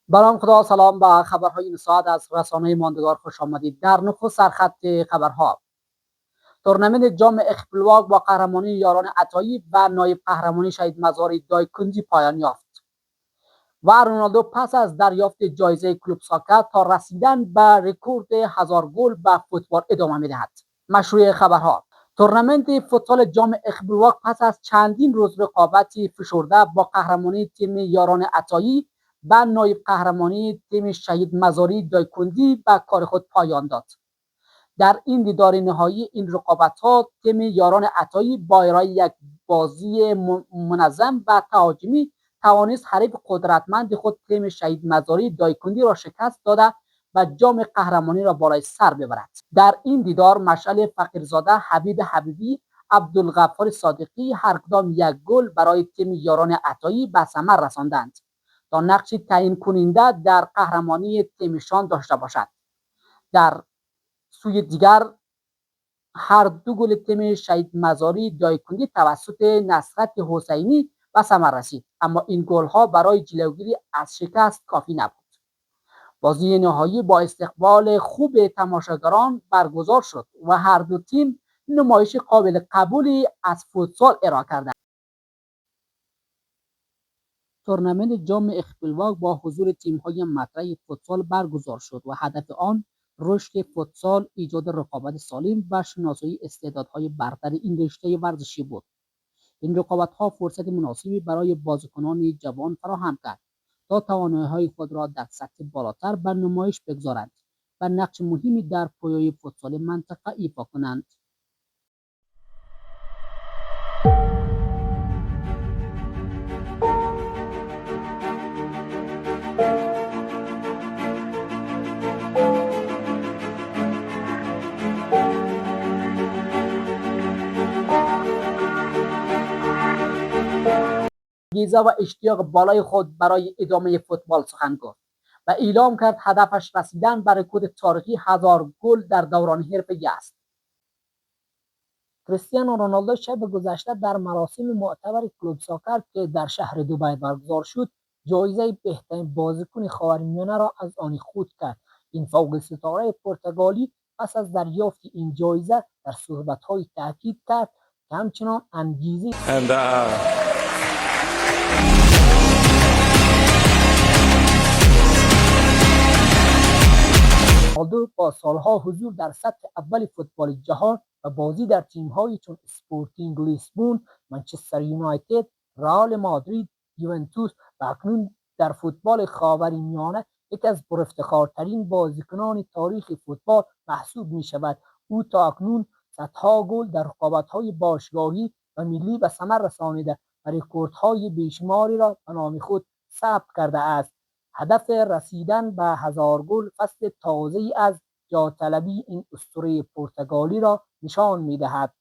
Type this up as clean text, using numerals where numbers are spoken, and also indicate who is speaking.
Speaker 1: برام خدا سلام به خبرهای این ساعت از رسانه ماندگار خوش آمدید. در نخست سرخط خبرها: تورنمنت جام اخپلواک با قهرمانی یاران عطایی و نایب قهرمانی شهید مزاری دایکنجی پایان یافت و رونالدو پس از دریافت جایزه کلوب ساکر تا رسیدن به رکورد 1000 گل به فوتبال ادامه می‌دهد. مشروع خبرها: تورنمنت فوتبال جام اخپلواک پس از چندین روز رقابتی فشرده با قهرمانی تیم یاران عطایی و نایب قهرمانی تیم شهید مزاری دایکندی به کار خود پایان داد. در این دیدار نهایی این رقابت‌ها تیم یاران عطایی با ارائه یک بازی منظم و تهاجمی توانست حریف قدرتمند خود تیم شهید مزاری دایکندی را شکست داده و جام قهرمانی را بالای سر ببرد. در این دیدار مشعل فقیرزاده، حبیب حبیبی، عبدالغفار صادقی هر کدام یک گل برای تیم یاران عطایی به ثمر رساندند تا نقش تعیین کننده در قهرمانی تیمشان داشته باشد. در سوی دیگر هر دو گل تیم شهید مزاری دایکندی توسط نصرت حسینی به ثمر رسید، اما این گل‌ها برای جلوگیری از شکست کافی نبود. بازی نهایی با استقبال خوب تماشاگران برگزار شد و هر دو تیم نمایش قابل قبولی از فوتسال ارائه کردند. تورنمنت جام اخپلواک با حضور تیم‌های مطرح فوتسال برگزار شد و هدف آن رشد فوتسال، ایجاد رقابت سالم و شناسایی استعدادهای برتر این رشته ورزشی بود. این رقابت‌ها فرصت مناسبی برای بازیکنان جوان فراهم کرد تا توانایی‌های خود را در سطح بالاتر به نمایش بگذارند و نقش مهمی در پایه‌های فوتسال منطقه ایفا کنند. انگیزه و اشتیاق بالای خود برای ادامه فوتبال سخن گفت و اعلام کرد هدفش رسیدن به رکورد تاریخی 1000 گل در دوران حرفه‌ای است. کریستیانو رونالدو شب گذشته در مراسم معتبر کلوب ساکر که در شهر دبی برگزار شد، جایزه بهترین بازیکن خاورمیانه را از آن خود کرد. این فوق ستاره پرتغالی پس از دریافت این جایزه در صحبت‌های تاکید کرد که همچنان انگیزه رونالدو با سالها حضور در سطح اول فوتبال جهان و بازی در تیم‌هایی چون اسپورتینگ لیسبون، منچستر یونایتد، رئال مادرید، یوونتوس و اکنون در فوتبال خاورمیانه یکی از پرافتخارترین بازیکنان تاریخ فوتبال محسوب می‌شود. او تا اکنون صدها گل در رقابت‌های باشگاهی و ملی به ثمر رسانیده و رکوردهای بیشماری را به نام خود ثبت کرده است. هدف رسیدن به 1000 گل فصل تازه‌ای از جاطلبی این اسطوره پرتغالی را نشان می‌دهد.